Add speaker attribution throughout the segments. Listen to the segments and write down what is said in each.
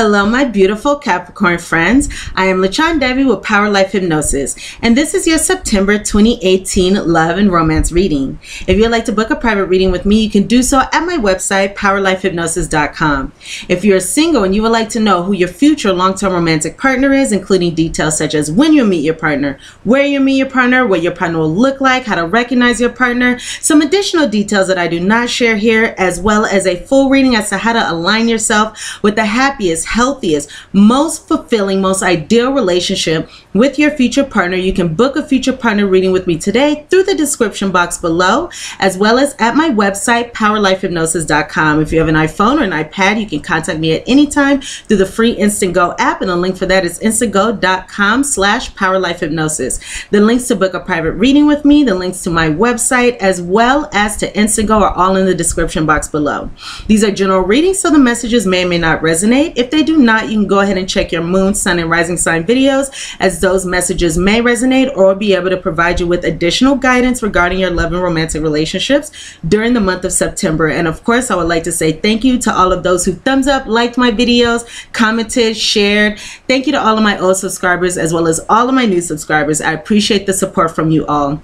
Speaker 1: Hello, my beautiful Capricorn friends. I am LaChondevi with Power Life Hypnosis, and this is your September 2018 love and romance reading. If you'd like to book a private reading with me, you can do so at my website, POWERLIFEHYPNOSIS.com. If you're single and you would like to know who your future long-term romantic partner is, including details such as when you meet your partner, where you meet your partner, what your partner will look like, how to recognize your partner, some additional details that I do not share here, as well as a full reading as to how to align yourself with the happiest, healthiest, most fulfilling, most ideal relationship with your future partner, you can book a future partner reading with me today through the description box below, as well as at my website, PowerLifeHypnosis.com. If you have an iPhone or an iPad, you can contact me at any time through the free Instant Go app, and the link for that is instantgo.com/PowerLifeHypnosis. The links to book a private reading with me, the links to my website, as well as to Instant Go are all in the description box below. These are general readings, so the messages may or may not resonate. If they do not, you can go ahead and check your moon, sun, and rising sign videos, as those messages may resonate or be able to provide you with additional guidance regarding your love and romantic relationships during the month of September. And of course, I would like to say thank you to all of those who thumbs up, liked my videos, commented, shared. Thank you to all of my old subscribers as well as all of my new subscribers. I appreciate the support from you all.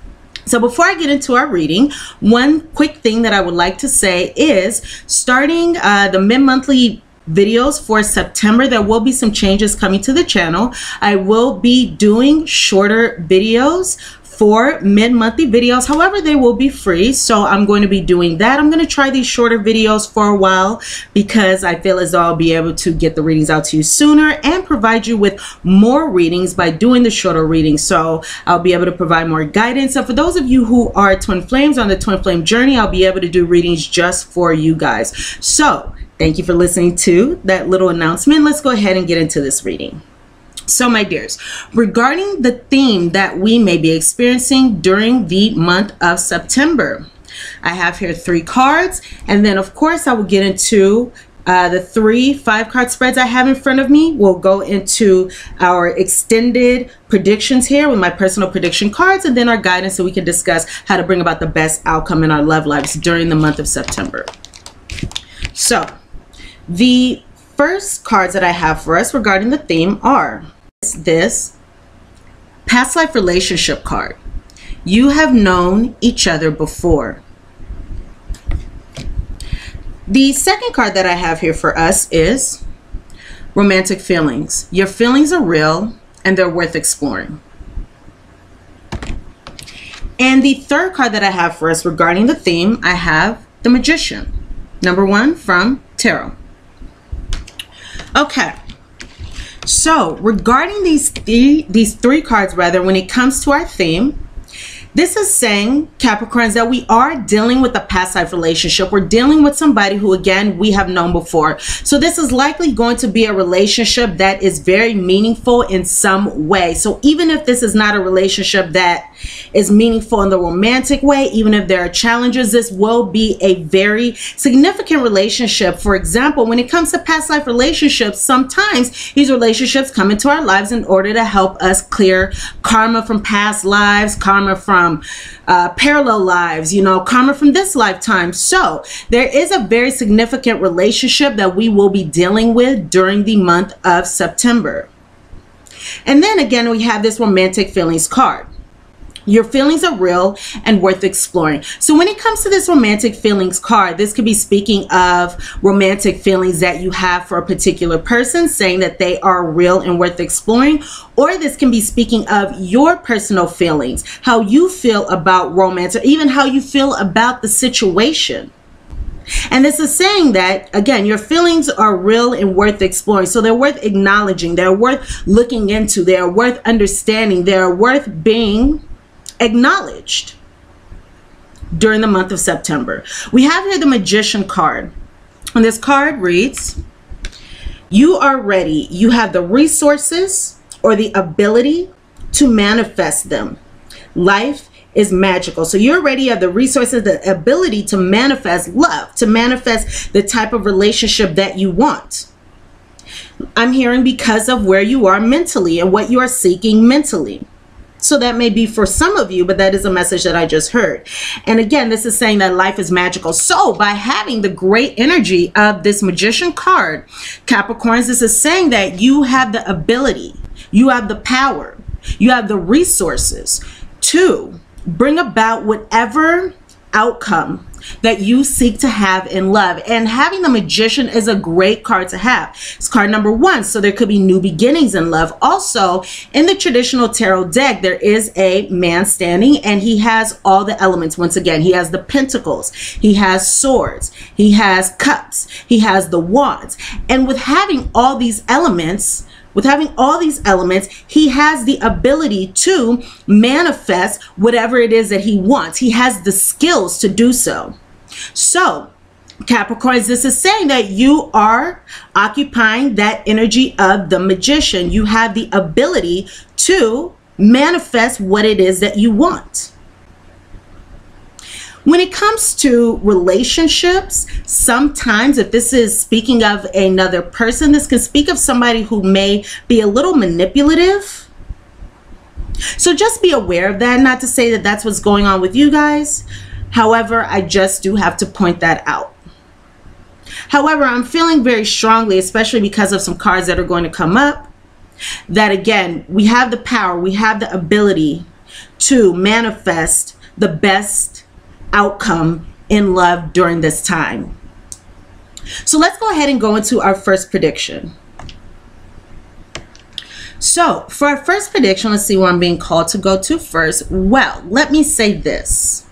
Speaker 1: So before I get into our reading, one quick thing that I would like to say is starting the mid-monthly videos for September, there will be some changes coming to the channel. I will be doing shorter videos for mid-monthly videos. However, they will be free, so I'm going to be doing that. I'm going to try these shorter videos for a while because I feel as though I'll be able to get the readings out to you sooner and provide you with more readings by doing the shorter readings. So I'll be able to provide more guidance. So for those of you who are twin flames on the twin flame journey, I'll be able to do readings just for you guys. So thank you for listening to that little announcement. Let's go ahead and get into this reading. So my dears, regarding the theme that we may be experiencing during the month of September, I have here 3 cards, and then of course I will get into the 3 5-card spreads I have in front of me. We'll go into our extended predictions here with my personal prediction cards, and then our guidance so we can discuss how to bring about the best outcome in our love lives during the month of September. So the first cards that I have for us regarding the theme are this past life relationship card. You have known each other before. The second card that I have here for us is romantic feelings. Your feelings are real and they're worth exploring. And the third card that I have for us regarding the theme, I have the Magician, number 1 from Tarot. Okay, so regarding these three cards, rather, when it comes to our theme, this is saying, Capricorns, that we are dealing with a past life relationship. We're dealing with somebody who, again, we have known before. So this is likely going to be a relationship that is very meaningful in some way. So even if this is not a relationship that is meaningful in the romantic way, even if there are challenges, this will be a very significant relationship. For example, when it comes to past life relationships, sometimes these relationships come into our lives in order to help us clear karma from past lives, karma from parallel lives, you know, karma from this lifetime. So there is a very significant relationship that we will be dealing with during the month of September. And then again, we have this romantic feelings card. Your feelings are real and worth exploring. So when it comes to this romantic feelings card, this could be speaking of romantic feelings that you have for a particular person, saying that they are real and worth exploring. Or this can be speaking of your personal feelings, how you feel about romance, or even how you feel about the situation. And this is saying that, again, your feelings are real and worth exploring. So they're worth acknowledging. They're worth looking into. They're worth understanding. They're worth being acknowledged during the month of September. We have here the Magician card, and this card reads, you are ready. You have the resources or the ability to manifest them. Life is magical. So you're ready. You have the resources, the ability to manifest love, to manifest the type of relationship that you want. I'm hearing because of where you are mentally and what you are seeking mentally. So that may be for some of you, but that is a message that I just heard. And again, this is saying that life is magical. So by having the great energy of this Magician card, Capricorns, this is saying that you have the ability, you have the power, you have the resources to bring about whatever outcome that you seek to have in love. And having the Magician is a great card to have. It's card number 1, so there could be new beginnings in love. Also, in the traditional tarot deck, there is a man standing, and he has all the elements. Once again, he has the pentacles, he has swords, he has cups, he has the wands. And with having all these elements, he has the ability to manifest whatever it is that he wants. He has the skills to do so. So, Capricorns, this is saying that you are occupying that energy of the Magician. You have the ability to manifest what it is that you want. When it comes to relationships, sometimes if this is speaking of another person, this can speak of somebody who may be a little manipulative. So just be aware of that. Not to say that that's what's going on with you guys. However, I just do have to point that out. However, I'm feeling very strongly, especially because of some cards that are going to come up, that again, we have the power, we have the ability to manifest the best outcome in love during this time. So let's go ahead and go into our first prediction. So for our first prediction, let's see where I'm being called to go to first. Well, let me say this.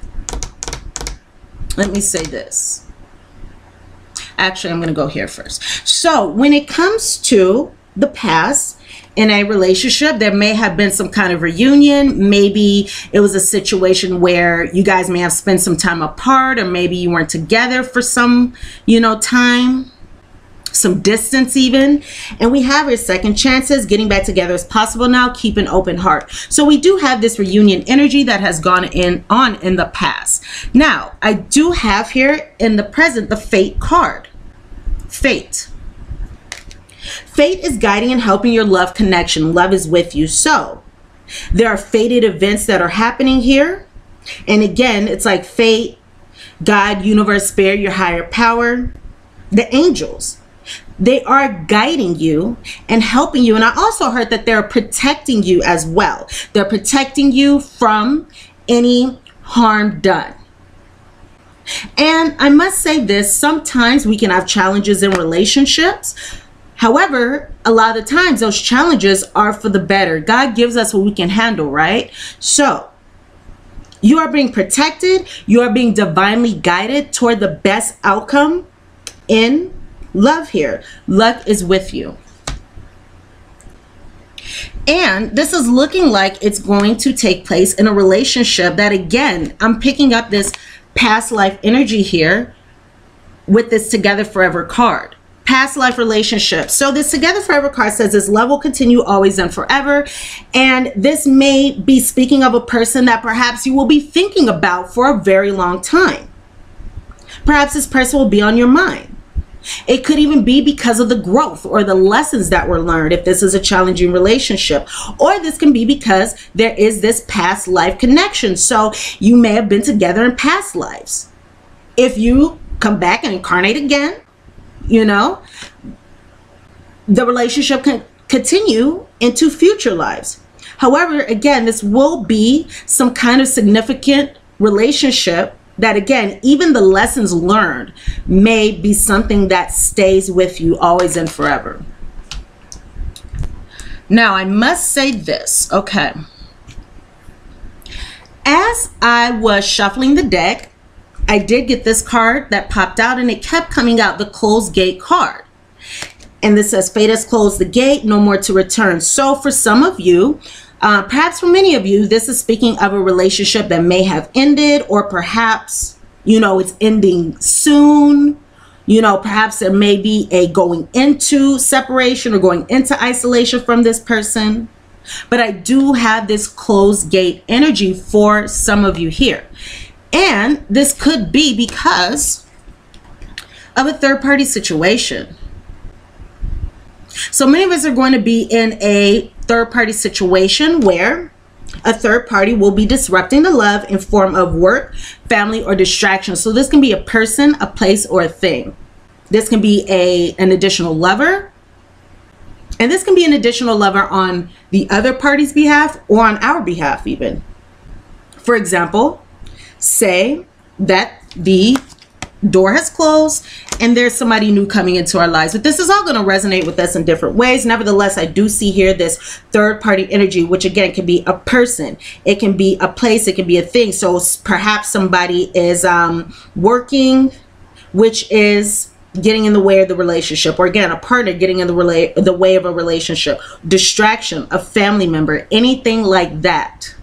Speaker 1: Actually, I'm going to go here first. So when it comes to the past, in a relationship, there may have been some kind of reunion. Maybe it was a situation where you guys may have spent some time apart, or maybe you weren't together for some, time, some distance even. And we have our second chances. Getting back together is possible now. Keep an open heart. So we do have this reunion energy that has gone on in the past. Now, I do have here in the present the Fate card. Fate. Fate is guiding and helping your love connection. Love is with you. So there are fated events that are happening here. And again, it's like fate, God, universe, spirit, your higher power, the angels. They are guiding you and helping you. And I also heard that they're protecting you as well. They're protecting you from any harm done. And I must say this, sometimes we can have challenges in relationships. However, a lot of the times those challenges are for the better. God gives us what we can handle, right? So you are being protected. You are being divinely guided toward the best outcome in love here. Luck is with you. And this is looking like it's going to take place in a relationship that, again, I'm picking up this past life energy here with this Together Forever card. Past life relationship. So this Together Forever card says this love will continue always and forever. And this may be speaking of a person that perhaps you will be thinking about for a very long time. Perhaps this person will be on your mind. It could even be because of the growth or the lessons that were learned if this is a challenging relationship. Or this can be because there is this past life connection. So you may have been together in past lives. If you come back and incarnate again, the relationship can continue into future lives. However, again, this will be some kind of significant relationship that, again, even the lessons learned may be something that stays with you always and forever. Now, I must say this, okay. As I was shuffling the deck, I did get this card that popped out, and it kept coming out, the Closed Gate card. And this says, fate has closed the gate, no more to return. So for some of you, perhaps for many of you, this is speaking of a relationship that may have ended, or perhaps, it's ending soon. Perhaps there may be a going into separation or going into isolation from this person. But I do have this closed gate energy for some of you here. And this could be because of a third-party situation. So many of us are going to be in a third-party situation where A third party will be disrupting the love in form of work, family, or distraction. So this can be a person, a place, or a thing. This can be an additional lover. And this can be an additional lover on the other party's behalf or on our behalf even. For example, say that the door has closed and there's somebody new coming into our lives. But this is all going to resonate with us in different ways. Nevertheless, I do see here this third party energy, which again can be a person, it can be a place, it can be a thing. So perhaps somebody is working, which is getting in the way of the relationship, or again, a partner getting in the way of a relationship, distraction, a family member, anything like that.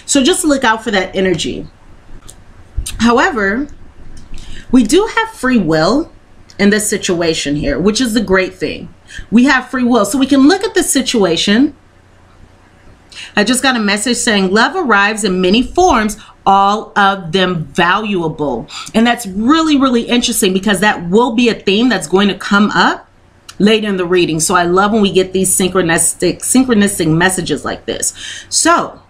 Speaker 1: So just look out for that energy. However, we do have free will in this situation here, which is the great thing. We have free will, so we can look at the situation. I just got a message saying love arrives in many forms, all of them valuable. And that's really, really interesting because that will be a theme that's going to come up later in the reading. So I love when we get these synchronistic messages like this. So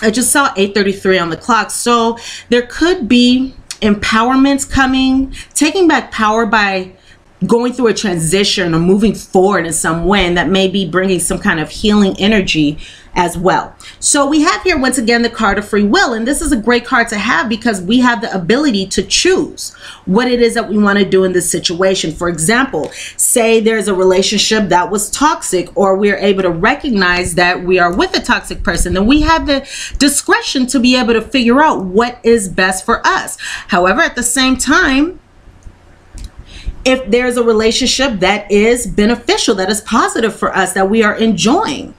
Speaker 1: I just saw 8:33 on the clock. So there could be empowerments coming, taking back power by going through a transition or moving forward in some way, and that may be bringing some kind of healing energy as well. So we have here once again the card of free will, and this is a great card to have because we have the ability to choose what it is that we want to do in this situation. For example, say there's a relationship that was toxic, or we're able to recognize that we are with a toxic person, then we have the discretion to be able to figure out what is best for us. However, at the same time, if there's a relationship that is beneficial, that is positive for us, that we are enjoying,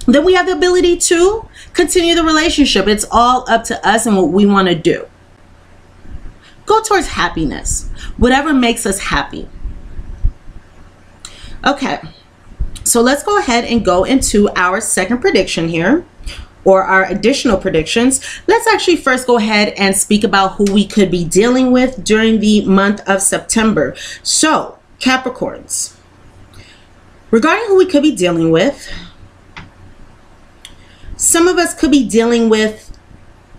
Speaker 1: then we have the ability to continue the relationship. It's all up to us and what we want to do. Go towards happiness, whatever makes us happy. Okay, so let's go ahead and go into our second prediction here, or our additional predictions. Let's actually first go ahead and speak about who we could be dealing with during the month of September. So, Capricorns, regarding who we could be dealing with, some of us could be dealing with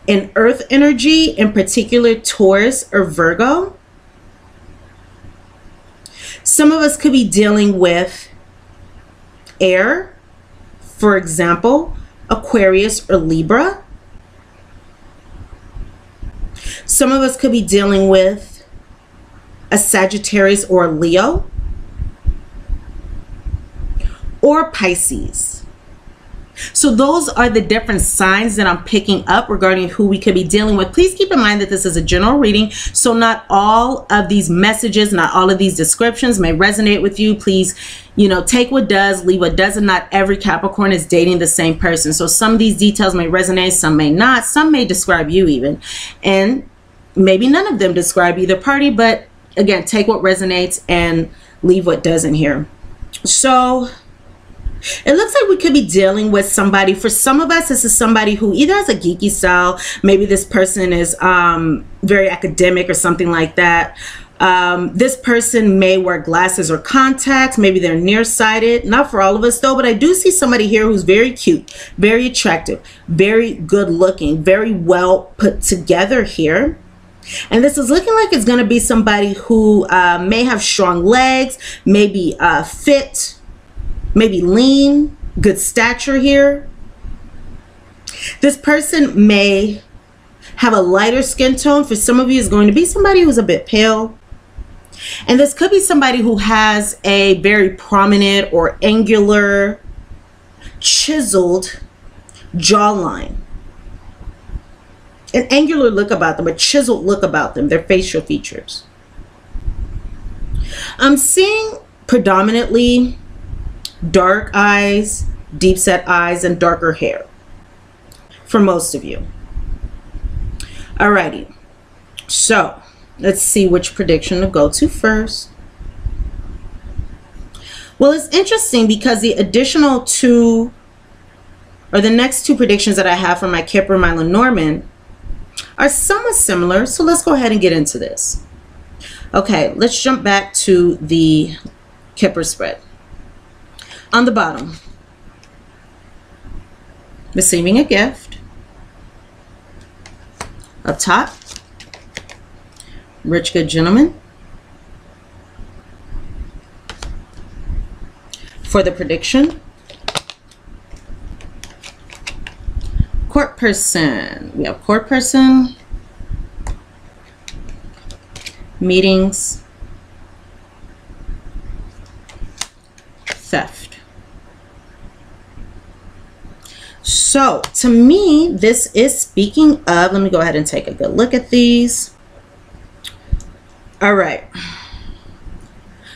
Speaker 1: an earth energy, in particular Taurus or Virgo. Some of us could be dealing with air, for example, Aquarius or Libra. Some of us could be dealing with a Sagittarius or Leo, or Pisces. So those are the different signs that I'm picking up regarding who we could be dealing with. Please keep in mind that this is a general reading, so not all of these messages, not all of these descriptions may resonate with you. Please, take what does, leave what doesn't. Not every Capricorn is dating the same person. So some of these details may resonate, some may not. Some may describe you even. And maybe none of them describe either party, but again, take what resonates and leave what doesn't here. So it looks like we could be dealing with somebody. For some of us, this is somebody who either has a geeky style, maybe this person is very academic or something like that. This person may wear glasses or contacts, maybe they're nearsighted. Not for all of us though, but I do see somebody here who's very cute, very attractive, very good looking, very well put together here. And this is looking like it's going to be somebody who may have strong legs, maybe fit, maybe lean, good stature here. This person may have a lighter skin tone. For some of you, it's going to be somebody who's a bit pale. And this could be somebody who has a very prominent or angular, chiseled jawline. An angular look about them, a chiseled look about them, their facial features. I'm seeing predominantly dark eyes, deep set eyes, and darker hair for most of you. Alrighty, so let's see which prediction to go to first. Well, it's interesting because the additional two, or the next two predictions that I have for my Kipper and my Lenormand are somewhat similar. So let's go ahead and get into this. Okay, let's jump back to the Kipper spread. On the bottom, receiving a gift. Up top, rich good gentleman. For the prediction, court person. We have court person, meetings, theft. So to me, this is speaking of, let me go ahead and take a good look at these. All right.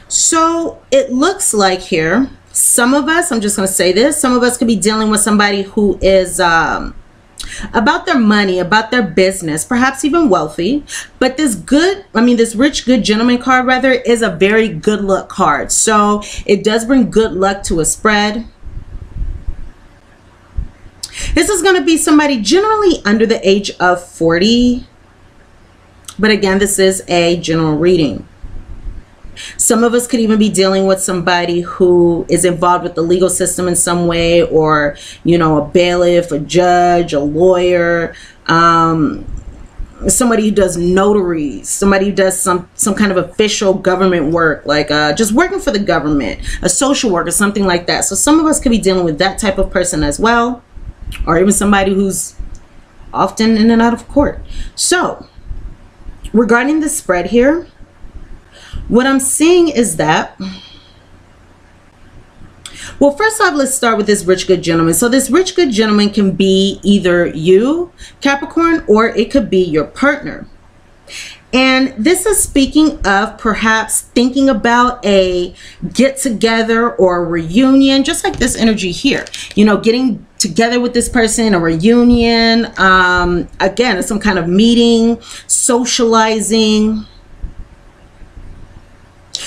Speaker 1: So it looks like here, some of us, I'm just going to say this, some of us could be dealing with somebody who is about their money, about their business, perhaps even wealthy. But this this rich good gentleman card rather is a very good luck card. So it does bring good luck to a spread. This is going to be somebody generally under the age of 40. But again, this is a general reading. Some of us could even be dealing with somebody who is involved with the legal system in some way, or, you know, a bailiff, a judge, a lawyer, somebody who does notaries, somebody who does some kind of official government work, like just working for the government, a social worker, something like that. So some of us could be dealing with that type of person as well, or even somebody who's often in and out of court. So regarding the spread here, what I'm seeing is that, well, first off, let's start with this rich good gentleman. So this rich good gentleman can be either you, Capricorn, or it could be your partner. And this is speaking of perhaps thinking about a get together or a reunion, just like this energy here, you know, getting together with this person, a reunion, again, it's some kind of meeting, socializing.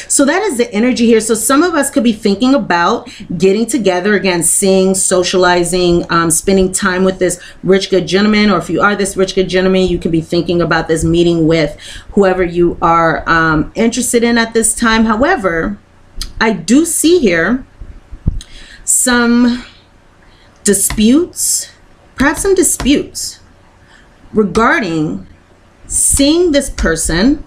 Speaker 1: So that is the energy here. So some of us could be thinking about getting together, again, seeing, socializing, spending time with this rich good gentleman. Or if you are this rich good gentleman, you could be thinking about this meeting with whoever you are interested in at this time. However, I do see here some disputes, perhaps some disputes regarding seeing this person,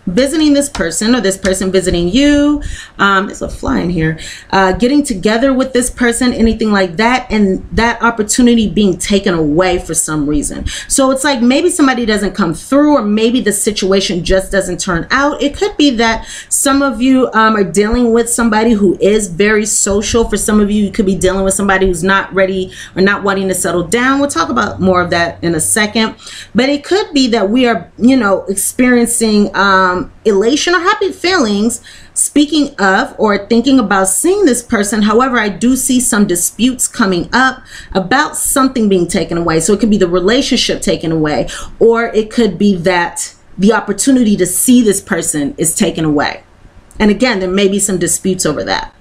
Speaker 1: visiting this person, or this person visiting you. There's a fly in here. Getting together with this person, anything like that, and that opportunity being taken away for some reason. So it's like maybe somebody doesn't come through, or maybe the situation just doesn't turn out. It could be that some of you are dealing with somebody who is very social. For some of you, you could be dealing with somebody who's not ready or not wanting to settle down. We'll talk about more of that in a second. But it could be that we are, you know, experiencing elation or happy feelings, speaking of or thinking about seeing this person. However, I do see some disputes coming up about something being taken away. So it could be the relationship taken away, or it could be that the opportunity to see this person is taken away. And again, there may be some disputes over that.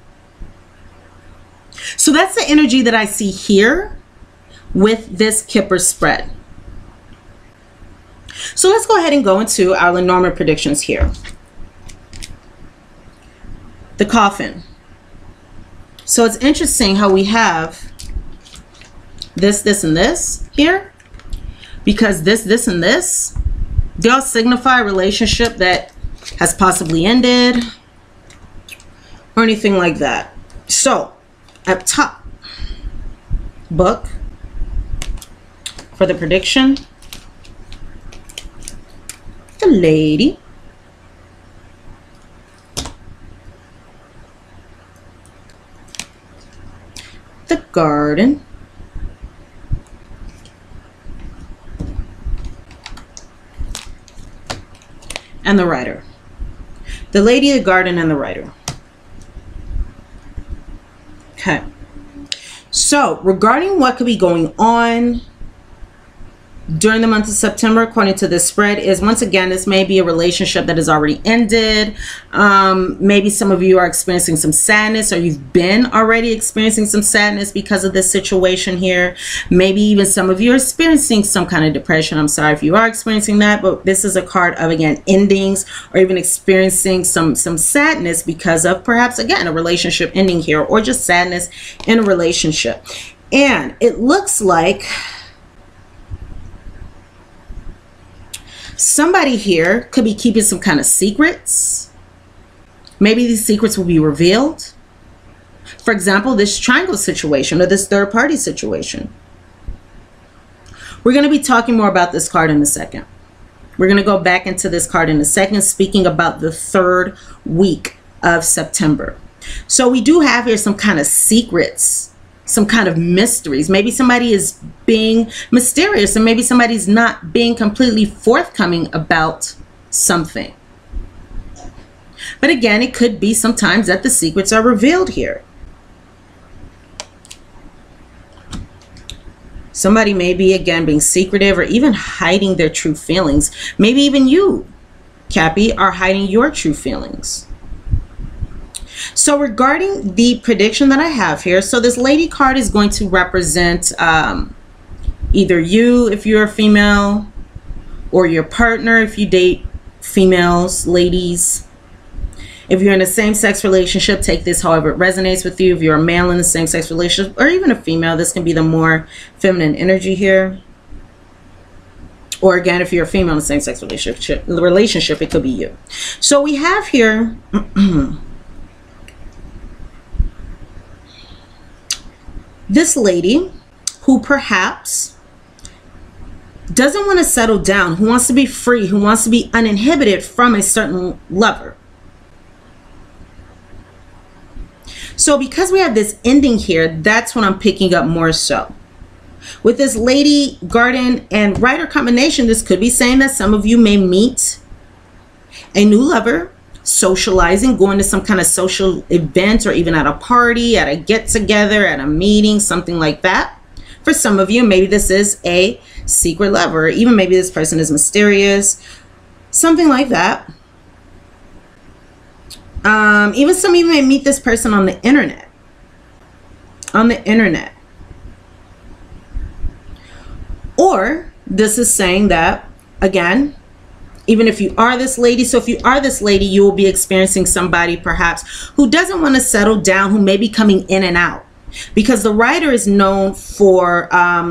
Speaker 1: So that's the energy that I see here with this Kipper spread. So let's go ahead and go into our Lenormand predictions here. The coffin. So it's interesting how we have this, this, and this here, because this, and this, they all signify a relationship that has possibly ended or anything like that. So up top, book for the prediction. The lady, the garden, and the writer. The lady, the garden, and the writer. Okay. So regarding what could be going on during the month of September, according to this spread, is, once again, this may be a relationship that has already ended. Maybe some of you are experiencing some sadness, or you've been already experiencing some sadness because of this situation here. Maybe even some of you are experiencing some kind of depression. I'm sorry if you are experiencing that, but this is a card of, again, endings, or even experiencing some sadness because of perhaps, again, a relationship ending here, or just sadness in a relationship. And it looks like somebody here could be keeping some kind of secrets. Maybe these secrets will be revealed. For example, this triangle situation or this third party situation. We're going to be talking more about this card in a second. We're going to go back into this card in a second, speaking about the third week of September. So we do have here some kind of secrets, some kind of mysteries. Maybe somebody is being mysterious, and maybe somebody's not being completely forthcoming about something. But again, it could be sometimes that the secrets are revealed here. Somebody may be, again, being secretive or even hiding their true feelings. Maybe even you, Cappy, are hiding your true feelings. So regarding the prediction that I have here, so this lady card is going to represent either you if you're a female, or your partner if you date females, ladies. If you're in a same-sex relationship, take this however it resonates with you. If you're a male in a same-sex relationship, or even a female, this can be the more feminine energy here. Or again, if you're a female in a same-sex relationship, it could be you. So we have here this lady who perhaps doesn't want to settle down, who wants to be free, who wants to be uninhibited from a certain lover. So because we have this ending here, that's what I'm picking up more so. With this lady, garden, and rider combination, this could be saying that some of you may meet a new lover, socializing, going to some kind of social event, or even at a party, at a get-together, at a meeting, something like that. For some of you, maybe this is a secret lover, or even maybe this person is mysterious, something like that. Even some of you may meet this person on the internet. Or this is saying that, again, even if you are this lady, so if you are this lady, you will be experiencing somebody perhaps who doesn't want to settle down, who may be coming in and out. Because the rider is known for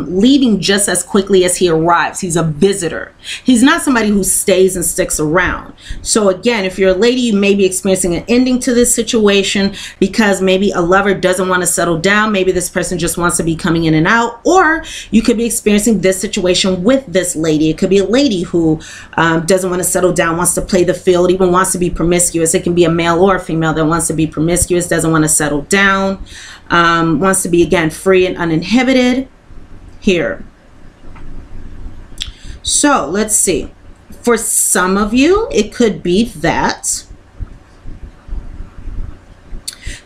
Speaker 1: leaving just as quickly as he arrives. He's a visitor. He's not somebody who stays and sticks around. So again, if you're a lady, you may be experiencing an ending to this situation because maybe a lover doesn't want to settle down. Maybe this person just wants to be coming in and out. Or you could be experiencing this situation with this lady. It could be a lady who doesn't want to settle down, wants to play the field, even wants to be promiscuous. It can be a male or a female that wants to be promiscuous, doesn't want to settle down. Wants to be, again, free and uninhibited here. So let's see. For some of you, it could be that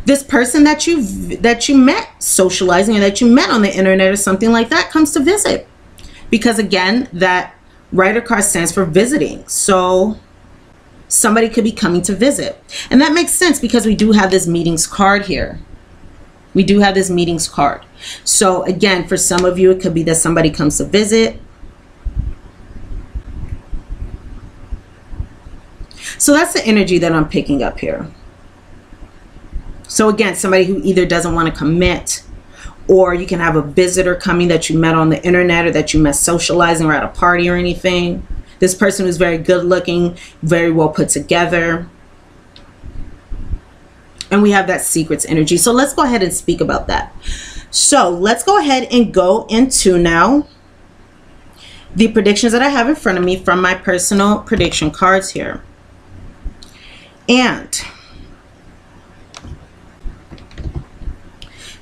Speaker 1: this person that you met socializing, or that you met on the internet or something like that, comes to visit. Because again, that rider card stands for visiting. So somebody could be coming to visit. And that makes sense because we do have this meetings card here. We do have this meetings card. So again, for some of you, it could be that somebody comes to visit. So that's the energy that I'm picking up here. So again, somebody who either doesn't want to commit, or you can have a visitor coming that you met on the internet, or that you met socializing or at a party or anything. This person who's very good looking, very well put together. And we have that secrets energy. So let's go ahead and speak about that. So let's go ahead and go into now the predictions that I have in front of me from my personal prediction cards here. And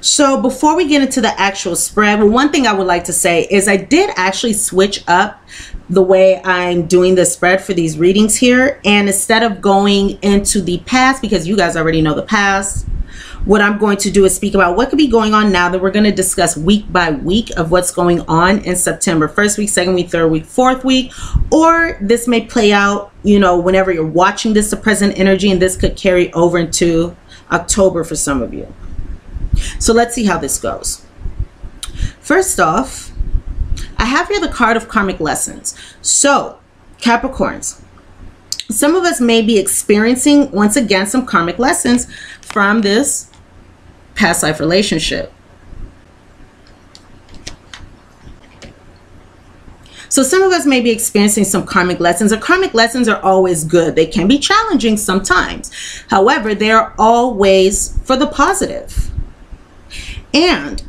Speaker 1: so before we get into the actual spread, well, one thing I would like to say is I did actually switch up the way I'm doing the spread for these readings here. And instead of going into the past, because you guys already know the past, what I'm going to do is speak about what could be going on now. That we're going to discuss week by week of what's going on in September. First week, second week, third week, fourth week. Or this may play out, you know, whenever you're watching this, the present energy, and this could carry over into October for some of you. So let's see how this goes. First off, I have here the card of karmic lessons. So Capricorns, some of us may be experiencing, once again, some karmic lessons from this past life relationship. So some of us may be experiencing some karmic lessons, and karmic lessons are always good. They can be challenging sometimes. However, they are always for the positive. And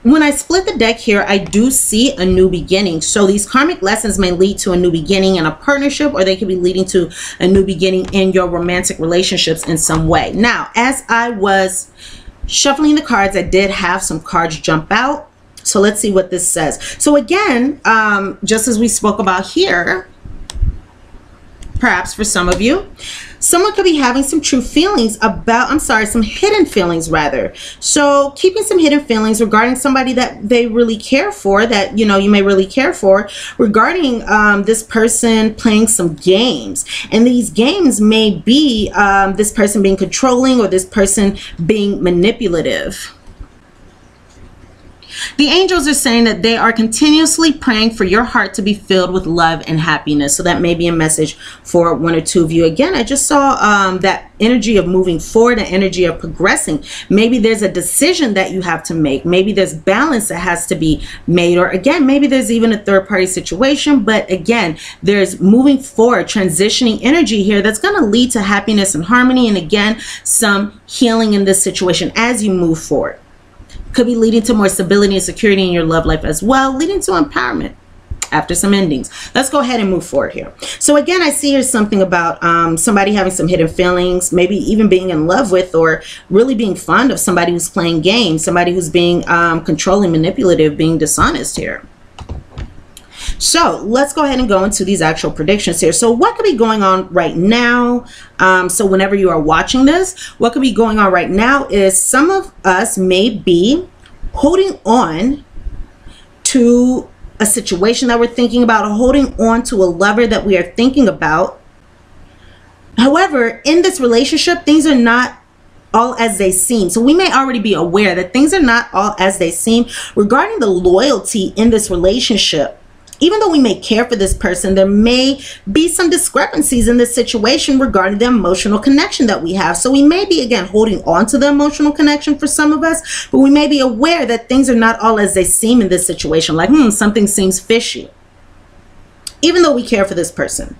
Speaker 1: when I split the deck here, I do see a new beginning. So these karmic lessons may lead to a new beginning in a partnership, or they could be leading to a new beginning in your romantic relationships in some way. Now, as I was shuffling the cards, I did have some cards jump out. So let's see what this says. So again, just as we spoke about here, perhaps for some of you, someone could be having some true feelings about, some hidden feelings rather. So keeping some hidden feelings regarding somebody that they really care for, that, you know, you may really care for, regarding this person playing some games. And these games may be this person being controlling, or this person being manipulative. The angels are saying that they are continuously praying for your heart to be filled with love and happiness. So that may be a message for one or two of you. Again, I just saw that energy of moving forward, an energy of progressing. Maybe there's a decision that you have to make. Maybe there's balance that has to be made. Or again, maybe there's even a third party situation. But again, there's moving forward, transitioning energy here that's going to lead to happiness and harmony. And again, some healing in this situation as you move forward. Could be leading to more stability and security in your love life as well, leading to empowerment after some endings. Let's go ahead and move forward here. So again, I see here something about somebody having some hidden feelings, maybe even being in love with, or really being fond of somebody who's playing games, somebody who's being controlling, manipulative, being dishonest here. So let's go ahead and go into these actual predictions here. So what could be going on right now? So whenever you are watching this, what could be going on right now is some of us may be holding on to a situation that we're thinking about, or holding on to a lover that we are thinking about. However, in this relationship, things are not all as they seem. So we may already be aware that things are not all as they seem regarding the loyalty in this relationship. Even though we may care for this person, there may be some discrepancies in this situation regarding the emotional connection that we have. So we may be, again, holding on to the emotional connection for some of us, but we may be aware that things are not all as they seem in this situation. Like, something seems fishy, even though we care for this person.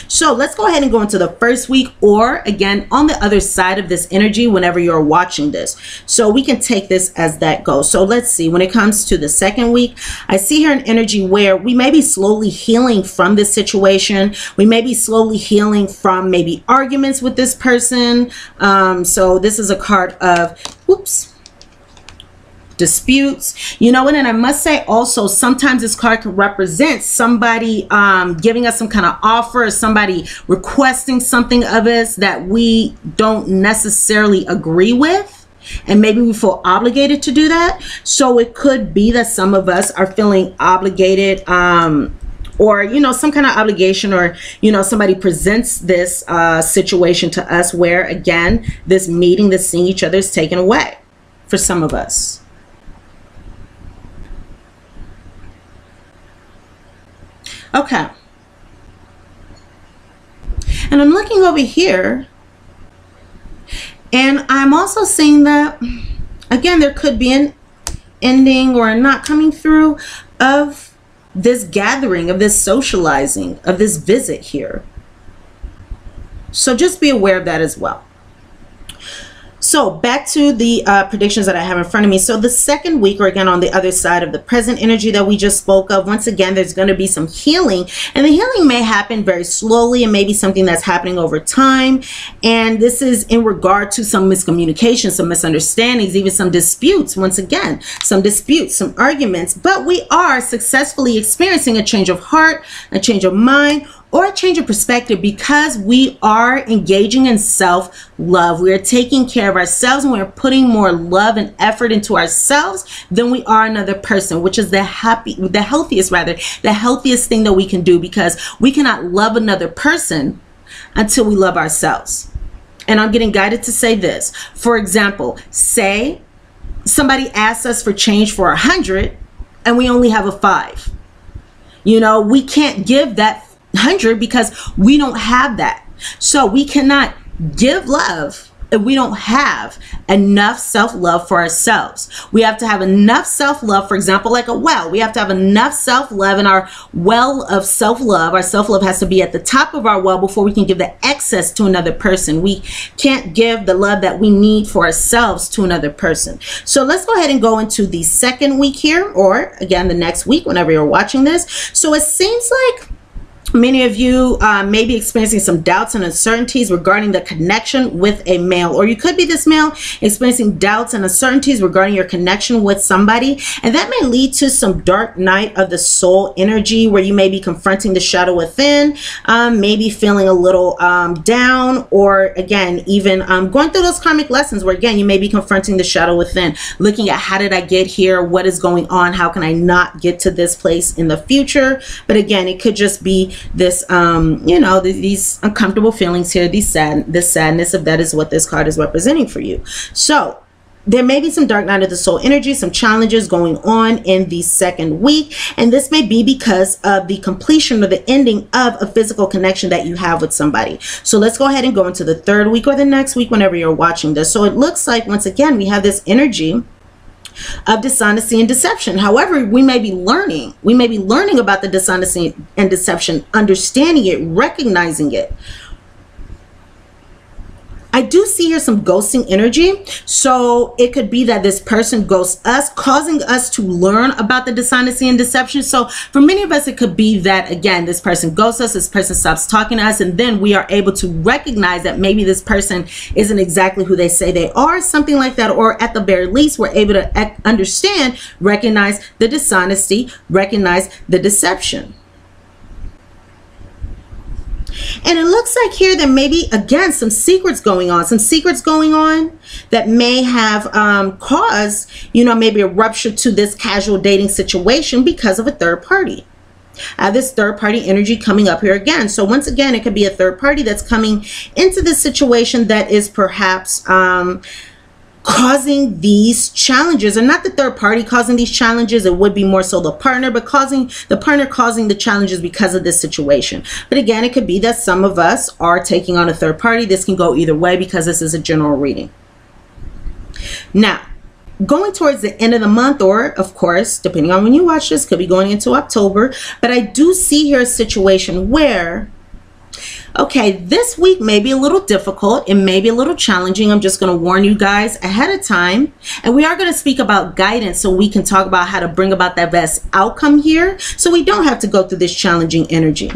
Speaker 1: So let's go ahead and go into the first week, or again, on the other side of this energy whenever you're watching this. So we can take this as that goes. So let's see, when it comes to the second week, I see here an energy where we may be slowly healing from this situation. We may be slowly healing from maybe arguments with this person. So this is a card of, disputes, you know what? And I must say also, sometimes this card can represent somebody giving us some kind of offer, or somebody requesting something of us that we don't necessarily agree with, and maybe we feel obligated to do that. So it could be that some of us are feeling obligated, or, you know, some kind of obligation, or, you know, somebody presents this situation to us where, again, this meeting, this seeing each other is taken away for some of us. Okay. And I'm looking over here, and I'm also seeing that, again, there could be an ending or not coming through of this gathering, of this socializing, of this visit here. So just be aware of that as well. So back to the predictions that I have in front of me. So the second week, or again on the other side of the present energy that we just spoke of, once again, there's going to be some healing, and the healing may happen very slowly, and maybe something that's happening over time. And this is in regard to some miscommunication, some misunderstandings, even some disputes. Once again, some disputes, some arguments, but we are successfully experiencing a change of heart, a change of mind, or a change of perspective, because we are engaging in self-love. We are taking care of ourselves, and we're putting more love and effort into ourselves than we are another person, which is the healthiest thing that we can do, because we cannot love another person until we love ourselves. And I'm getting guided to say this. For example, say somebody asks us for change for 100 and we only have a 5. You know, we can't give that 100 because we don't have that. So we cannot give love if we don't have enough self-love for ourselves. We have to have enough self-love, for example, like a well. We have to have enough self-love in our well of self-love. Our self-love has to be at the top of our well before we can give the excess to another person. We can't give the love that we need for ourselves to another person. So let's go ahead and go into the second week here, or again, the next week, whenever you're watching this. So it seems like many of you may be experiencing some doubts and uncertainties regarding the connection with a male, or you could be this male experiencing doubts and uncertainties regarding your connection with somebody, and that may lead to some dark night of the soul energy where you may be confronting the shadow within, maybe feeling a little down, or again, even going through those karmic lessons where again, you may be confronting the shadow within, looking at how did I get here, what is going on, how can I not get to this place in the future. But again, it could just be this you know, these uncomfortable feelings here, this sadness, if that is what this card is representing for you. So there may be some dark night of the soul energy, some challenges going on in the second week, and this may be because of the completion or the ending of a physical connection that you have with somebody. So let's go ahead and go into the third week or the next week whenever you're watching this. So it looks like once again we have this energy of dishonesty and deception. However, we may be learning about the dishonesty and deception, understanding it, recognizing it. I do see here some ghosting energy. So it could be that this person ghosts us, causing us to learn about the dishonesty and deception. So for many of us, it could be that, again, this person ghosts us, this person stops talking to us, and then we are able to recognize that maybe this person isn't exactly who they say they are, something like that. Or at the very least, we're able to understand, recognize the dishonesty, recognize the deception. And it looks like here there may be, again, some secrets going on that may have caused, you know, maybe a rupture to this casual dating situation because of a third party. This third party energy coming up here again. So once again, it could be a third party that's coming into this situation that is perhaps causing these challenges, and not the third party causing these challenges. It would be more so the partner, but causing the challenges because of this situation. But again, it could be that some of us are taking on a third party. This can go either way because this is a general reading. Now, going towards the end of the month, or of course, depending on when you watch this, could be going into October, but I do see here a situation where, okay, this week may be a little difficult. It may be a little challenging. I'm just going to warn you guys ahead of time. And we are going to speak about guidance so we can talk about how to bring about that best outcome here, so we don't have to go through this challenging energy.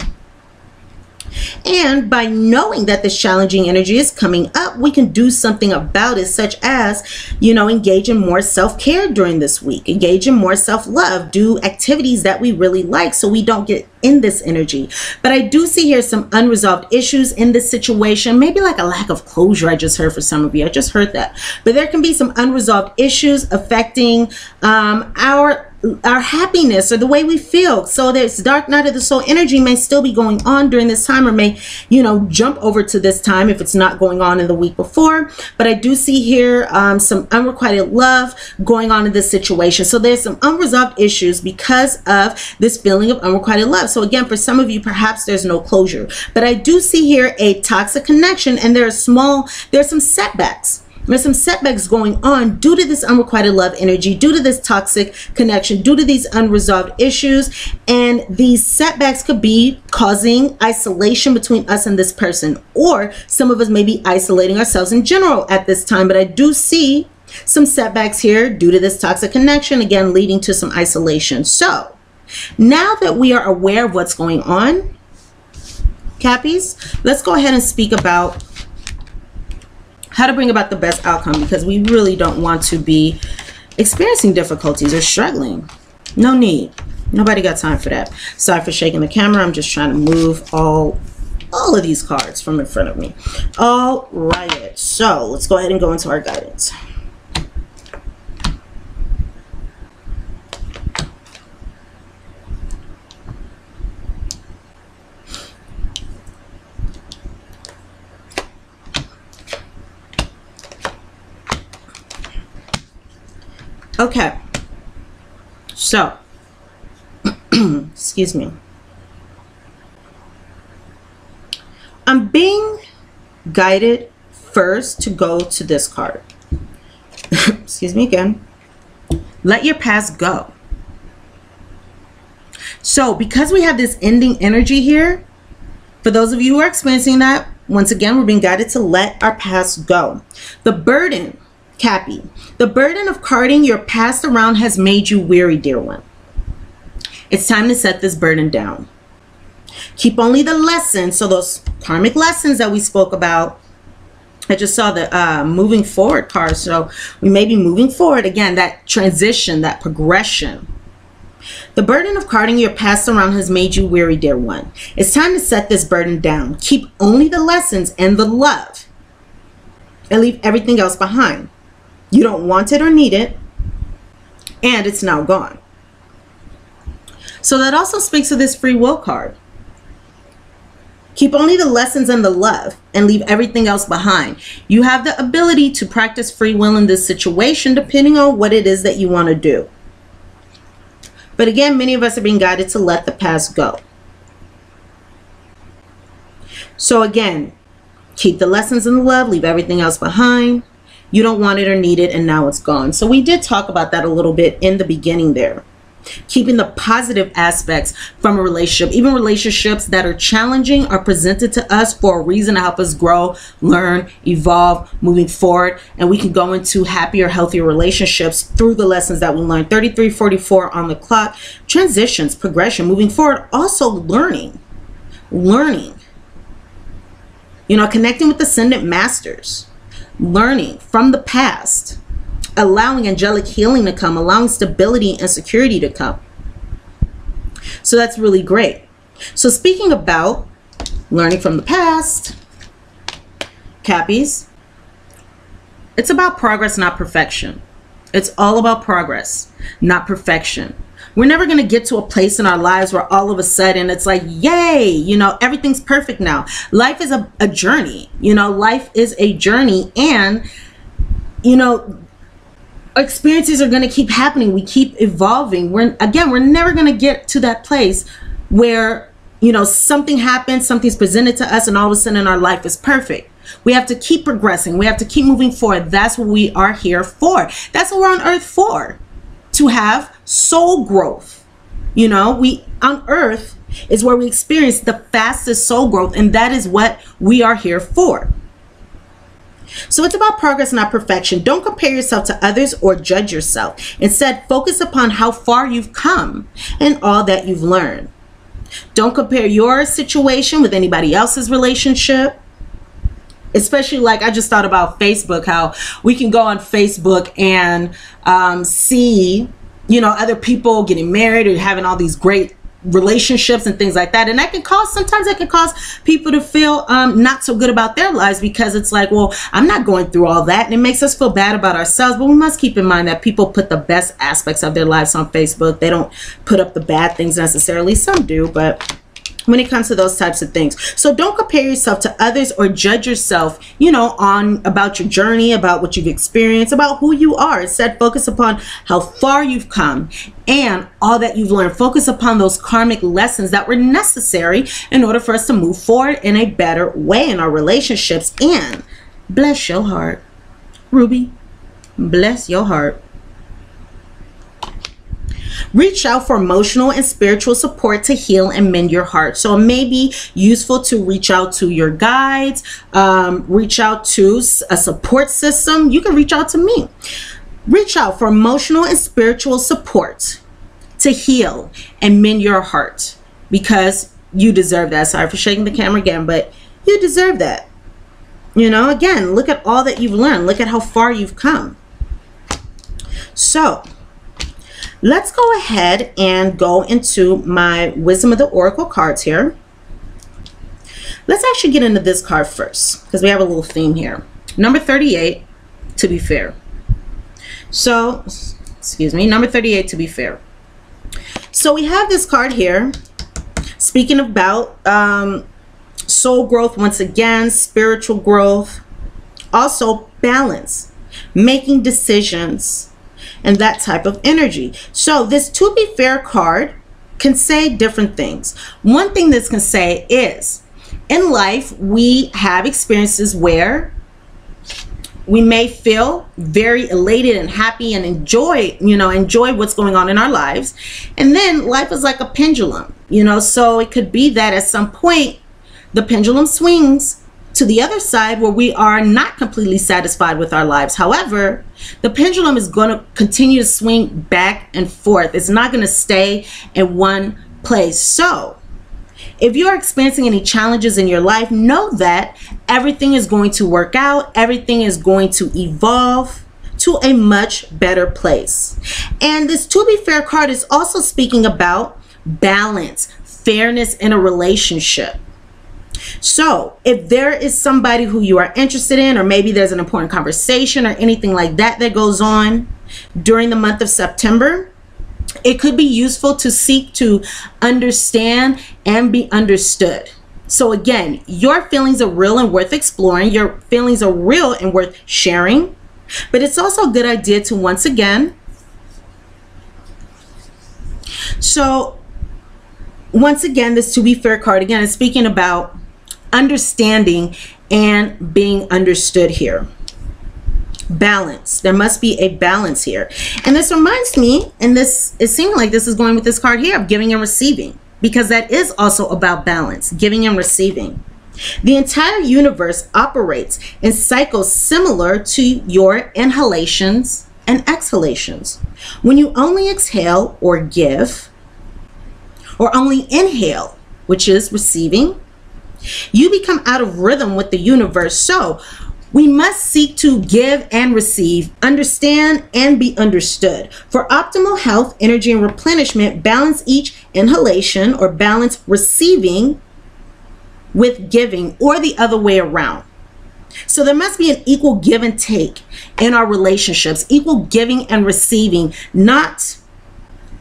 Speaker 1: And by knowing that this challenging energy is coming up, we can do something about it, such as, you know, engage in more self-care during this week, engage in more self-love, do activities that we really like so we don't get in this energy. But I do see here some unresolved issues in this situation, maybe like a lack of closure. I just heard for some of you, I just heard that. But there can be some unresolved issues affecting our happiness or the way we feel. So this dark night of the soul energy may still be going on during this time, or may, you know, jump over to this time if it's not going on in the week before. But I do see here some unrequited love going on in this situation. So there's some unresolved issues because of this feeling of unrequited love. So again, for some of you, perhaps there's no closure, but I do see here a toxic connection, and there's some setbacks. There's some setbacks going on due to this unrequited love energy, due to this toxic connection, due to these unresolved issues. And these setbacks could be causing isolation between us and this person, or some of us may be isolating ourselves in general at this time. But I do see some setbacks here due to this toxic connection, again, leading to some isolation. So now that we are aware of what's going on, Cappies, let's go ahead and speak about how to bring about the best outcome, because we really don't want to be experiencing difficulties or struggling. No need. Nobody got time for that. Sorry for shaking the camera. I'm just trying to move all of these cards from in front of me. All right. So let's go ahead and go into our guidance. Okay, so, excuse me. I'm being guided prefers to go to this card. Excuse me again. Let your past go. So because we have this ending energy here, for those of you who are experiencing that, once again, we're being guided to let our past go. The burden, Cappy, the burden of carting your past around has made you weary, dear one. It's time to set this burden down. Keep only the lessons, so those karmic lessons that we spoke about. I just saw the moving forward card, so we may be moving forward again, that transition, that progression. The burden of carting your past around has made you weary, dear one. It's time to set this burden down. Keep only the lessons and the love, and leave everything else behind. You don't want it or need it, and it's now gone. So that also speaks to this free will card. Keep only the lessons and the love, and leave everything else behind. You have the ability to practice free will in this situation, depending on what it is that you want to do. But again, many of us are being guided to let the past go. So again, keep the lessons and the love, leave everything else behind. You don't want it or need it, and now it's gone. So we did talk about that a little bit in the beginning there. Keeping the positive aspects from a relationship. Even relationships that are challenging are presented to us for a reason, to help us grow, learn, evolve, moving forward. And we can go into happier, healthier relationships through the lessons that we learned. 33:44 on the clock. Transitions, progression, moving forward. Also learning. You know, connecting with ascendant masters. Learning from the past. Allowing angelic healing to come, allowing stability and security to come. So that's really great. So speaking about learning from the past, Cappies, it's about progress, not perfection. It's all about progress, not perfection. We're never going to get to a place in our lives where all of a sudden it's like, yay, you know, everything's perfect now. Life is a journey, you know, life is a journey, and, you know, experiences are going to keep happening. We keep evolving. We're never going to get to that place where, you know, something happens, something's presented to us, and all of a sudden our life is perfect. We have to keep progressing. We have to keep moving forward. That's what we are here for. That's what we're on earth for, to have soul growth. You know, we on earth is where we experience the fastest soul growth, and that is what we are here for. So it's about progress, not perfection. Don't compare yourself to others or judge yourself. Instead, focus upon how far you've come and all that you've learned. Don't compare your situation with anybody else's relationship. Especially, like, I just thought about Facebook, how we can go on Facebook and see, you know, other people getting married or having all these great relationships and things like that, and that can cause, sometimes that can cause people to feel not so good about their lives, because it's like, well, I'm not going through all that, and it makes us feel bad about ourselves. But we must keep in mind that people put the best aspects of their lives on Facebook. They don't put up the bad things necessarily. Some do, but when it comes to those types of things. So don't compare yourself to others or judge yourself, you know, about your journey, about what you've experienced, about who you are. Instead, focus upon how far you've come and all that you've learned. Focus upon those karmic lessons that were necessary in order for us to move forward in a better way in our relationships. And bless your heart, Ruby, bless your heart. Reach out for emotional and spiritual support to heal and mend your heart. So it may be useful to reach out to your guides, reach out to a support system. You can reach out to me. Reach out for emotional and spiritual support to heal and mend your heart, because you deserve that. Sorry for shaking the camera again, but you deserve that. You know, again, look at all that you've learned. Look at how far you've come. So let's go ahead and go into my Wisdom of the Oracle cards here. Let's actually get into this card first, because we have a little theme here. Number 38, to be fair. So, excuse me, number 38, to be fair. So we have this card here, speaking about soul growth once again, spiritual growth, also balance, making decisions, and that type of energy. So this to be fair card can say different things. One thing this can say is, in life we have experiences where we may feel very elated and happy and enjoy what's going on in our lives. And then life is like a pendulum, so it could be that at some point the pendulum swings to the other side where we are not completely satisfied with our lives. However, the pendulum is going to continue to swing back and forth. It's not going to stay in one place. So if you are experiencing any challenges in your life, know that everything is going to work out. Everything is going to evolve to a much better place. And this To Be Fair card is also speaking about balance, fairness in a relationship. So if there is somebody who you are interested in, or maybe there's an important conversation or anything like that that goes on during the month of September, it could be useful to seek to understand and be understood. So again, your feelings are real and worth exploring. Your feelings are real and worth sharing. But it's also a good idea to once again, this To Be Fair card again is speaking about understanding and being understood here. Balance. There must be a balance here. And this reminds me, and this is seeming like this is going with this card here, of giving and receiving, because that is also about balance, giving and receiving. The entire universe operates in cycles similar to your inhalations and exhalations. When you only exhale or give, or only inhale, which is receiving, you become out of rhythm with the universe. So we must seek to give and receive, understand and be understood. For optimal health, energy, and replenishment, balance each inhalation, or balance receiving with giving, or the other way around. So there must be an equal give and take in our relationships, equal giving and receiving, not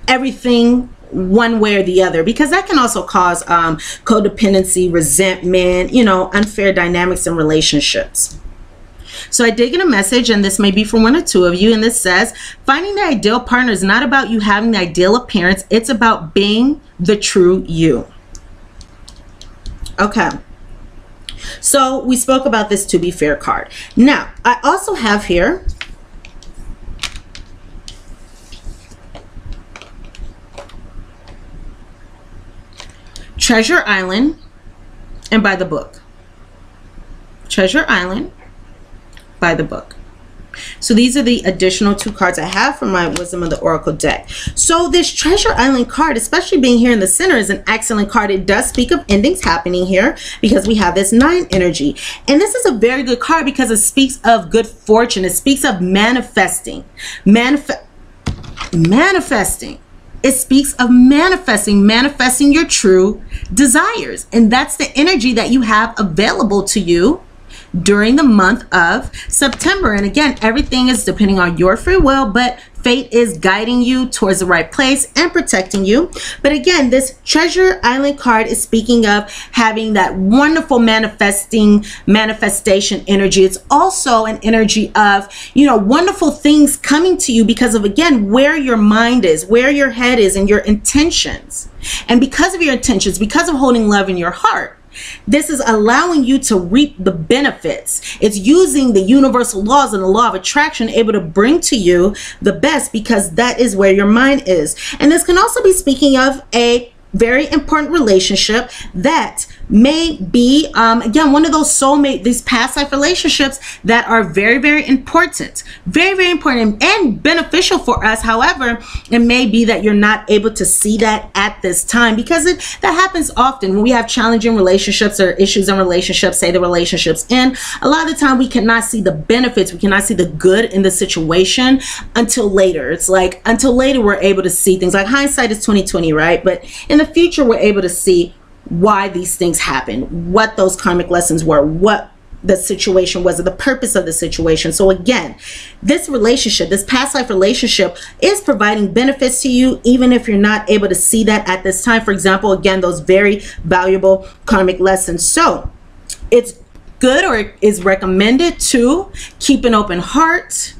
Speaker 1: everything one way or the other, because that can also cause codependency, resentment, unfair dynamics in relationships. So I did get a message, and this may be for one or two of you, and this says, finding the ideal partner is not about you having the ideal appearance, it's about being the true you. Okay, so we spoke about this To Be Fair card. Now, I also have here Treasure Island and By the Book. Treasure Island, By the Book. So these are the additional two cards I have from my Wisdom of the Oracle deck. So this Treasure Island card, especially being here in the center, is an excellent card. It does speak of endings happening here because we have this 9 energy. And this is a very good card because it speaks of good fortune. It speaks of manifesting. Manifesting. It speaks of manifesting your true desires. And that's the energy that you have available to you during the month of September. And again, everything is depending on your free will, but fate is guiding you towards the right place and protecting you. But again, this Treasure Island card is speaking of having that wonderful manifestation energy. It's also an energy of, wonderful things coming to you because of, again, where your mind is, where your head is, and your intentions. And because of your intentions, because of holding love in your heart, this is allowing you to reap the benefits. It's using the universal laws and the law of attraction, able to bring to you the best because that is where your mind is. And this can also be speaking of a very important relationship that may be, again, one of those soulmate, these past life relationships that are very, very important, very important and beneficial for us. However, it may be that you're not able to see that at this time because that happens often when we have challenging relationships or issues in relationships, say the relationships end. A lot of the time we cannot see the benefits, we cannot see the good in the situation until later. It's like until later we're able to see things. Like hindsight is 20/20, right? But in the future we're able to see why these things happen, what those karmic lessons were, what the situation was, or the purpose of the situation. So again, this relationship, this past life relationship is providing benefits to you, even if you're not able to see that at this time. For example, again, those very valuable karmic lessons. So it's good, or is recommended to keep an open heart,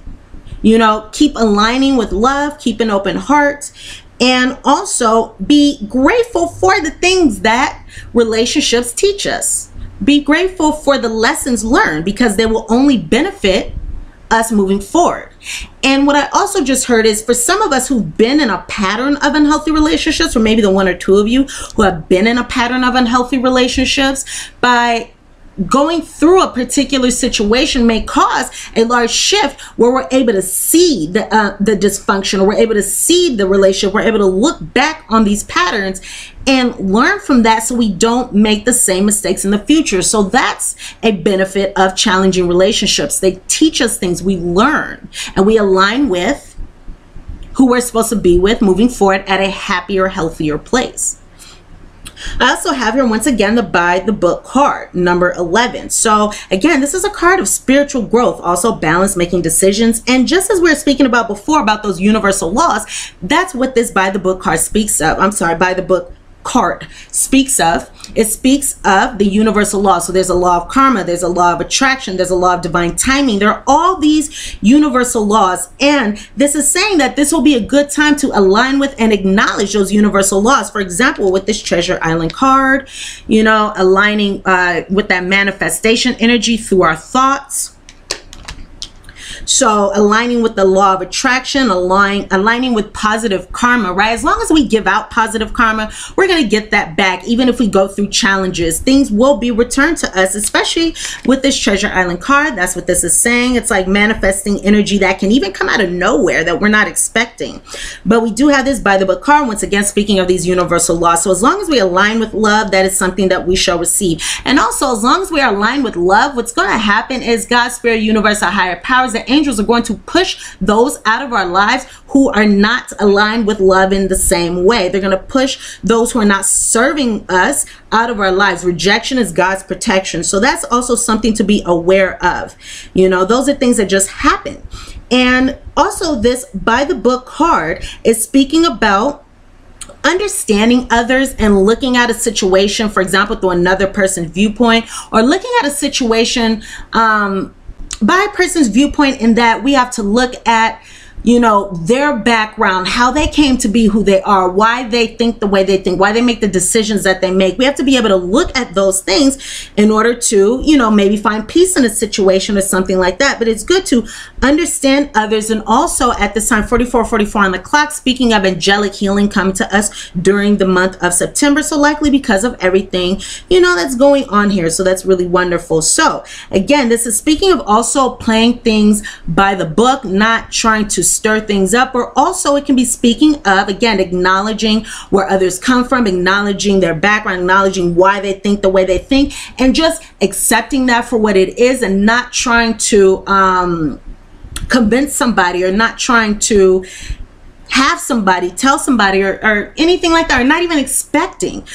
Speaker 1: keep aligning with love, keep an open heart. And also be grateful for the things that relationships teach us. Be grateful for the lessons learned because they will only benefit us moving forward. And what I also just heard is, for some of us who've been in a pattern of unhealthy relationships, or maybe the one or two of you who have been in a pattern of unhealthy relationships, by going through a particular situation may cause a large shift where we're able to see the dysfunction, or we're able to see the relationship. We're able to look back on these patterns and learn from that, so we don't make the same mistakes in the future. So that's a benefit of challenging relationships. They teach us things, we learn, and we align with who we're supposed to be with moving forward at a happier, healthier place. I also have here, once again, the By the Book card, number 11. So again, this is a card of spiritual growth, also balance, making decisions. And just as we were speaking about before about those universal laws, that's what this By the Book card speaks of. I'm sorry, By the Book card speaks of. It speaks of the universal law. So there's a law of karma, there's a law of attraction, there's a law of divine timing. There are all these universal laws, and this is saying that this will be a good time to align with and acknowledge those universal laws. For example, with this Treasure Island card, you know, aligning with that manifestation energy through our thoughts. So aligning with the law of attraction, aligning with positive karma, right? As long as we give out positive karma, we're going to get that back. Even if we go through challenges, things will be returned to us, especially with this Treasure Island card. That's what this is saying. It's like manifesting energy that can even come out of nowhere that we're not expecting. But we do have this By the Book card, once again, speaking of these universal laws. So as long as we align with love, that is something that we shall receive. And also, as long as we are aligned with love, what's going to happen is God, spirit, universe, our higher powers, the angels are going to push those out of our lives who are not aligned with love in the same way. They're going to push those who are not serving us out of our lives. Rejection is God's protection. So that's also something to be aware of. You know, those are things that just happen. And also, this By the Book card is speaking about understanding others and looking at a situation, for example, through another person's viewpoint, or looking at a situation by a person's viewpoint, in that we have to look at, you know, their background, how they came to be who they are, why they think the way they think, why they make the decisions that they make. We have to be able to look at those things in order to, you know, maybe find peace in a situation or something like that. But it's good to understand others. And also at this time, 4444 on the clock, speaking of angelic healing coming to us during the month of September. So likely because of everything, you know, that's going on here. So that's really wonderful. So again, this is speaking of also playing things by the book, not trying to stir things up. Or also it can be speaking of, again, acknowledging where others come from, acknowledging their background, acknowledging why they think the way they think, and just accepting that for what it is, and not trying to convince somebody, or not trying to have somebody tell somebody or anything like that, or not even expecting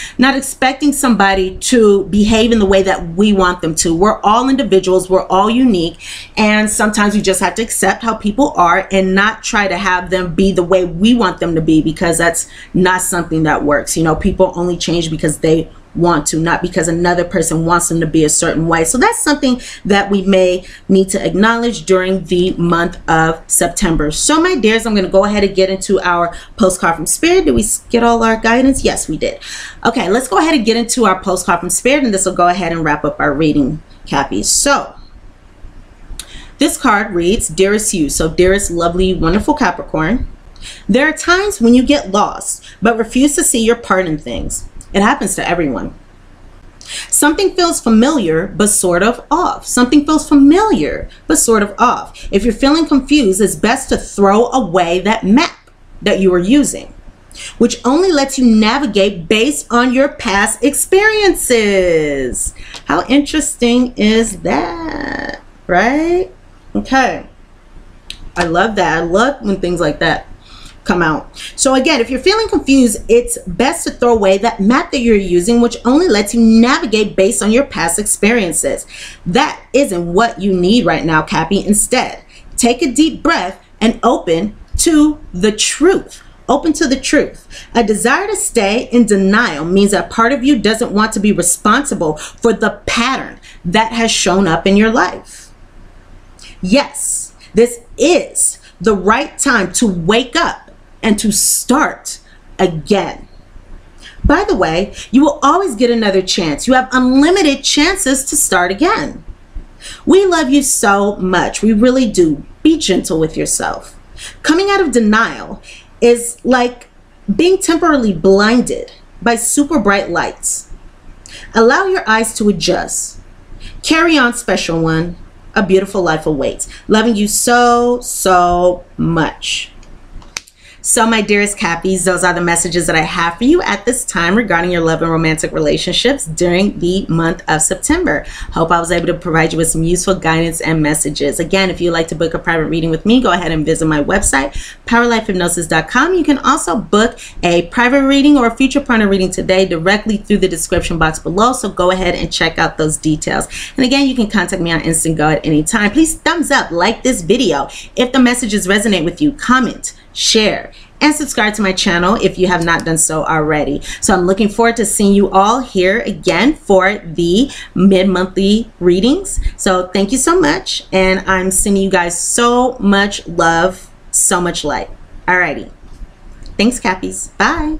Speaker 1: somebody to behave in the way that we want them to. We're all individuals, we're all unique, and sometimes we just have to accept how people are and not try to have them be the way we want them to be, because that's not something that works. You know, people only change because they want to, not because another person wants them to be a certain way. So that's something that we may need to acknowledge during the month of September. So my dears, I'm going to go ahead and get into our postcard from Spirit. Did we get all our guidance? Yes, we did. Okay, let's go ahead and get into our postcard from Spirit, and this will go ahead and wrap up our reading, Cappies. So this card reads, Dearest you. So dearest, lovely, wonderful Capricorn, there are times when you get lost but refuse to see your part in things. It happens to everyone. Something feels familiar, but sort of off. Something feels familiar, but sort of off. If you're feeling confused, it's best to throw away that map that you were using, which only lets you navigate based on your past experiences. How interesting is that, right? Okay. I love that. I love when things like that come out. So again, if you're feeling confused, it's best to throw away that map that you're using, which only lets you navigate based on your past experiences. That isn't what you need right now, Cappy. Instead, take a deep breath and open to the truth. Open to the truth. A desire to stay in denial means that part of you doesn't want to be responsible for the pattern that has shown up in your life. Yes, this is the right time to wake up and to start again. By the way, you will always get another chance. You have unlimited chances to start again. We love you so much. We really do. Be gentle with yourself. Coming out of denial is like being temporarily blinded by super bright lights. Allow your eyes to adjust. Carry on, special one. A beautiful life awaits. Loving you so, so much. So my dearest Cappies, those are the messages that I have for you at this time regarding your love and romantic relationships during the month of September. Hope I was able to provide you with some useful guidance and messages. Again, if you'd like to book a private reading with me, go ahead and visit my website, PowerLifeHypnosis.com. You can also book a private reading or a future partner reading today directly through the description box below. So go ahead and check out those details. And again, you can contact me on Instant Go at any time. Please thumbs up, like this video. If the messages resonate with you, comment, share, and subscribe to my channel if you have not done so already. So I'm looking forward to seeing you all here again for the mid-monthly readings. So thank you so much, and I'm sending you guys so much love, so much light. Alrighty. Thanks, Cappies. Bye.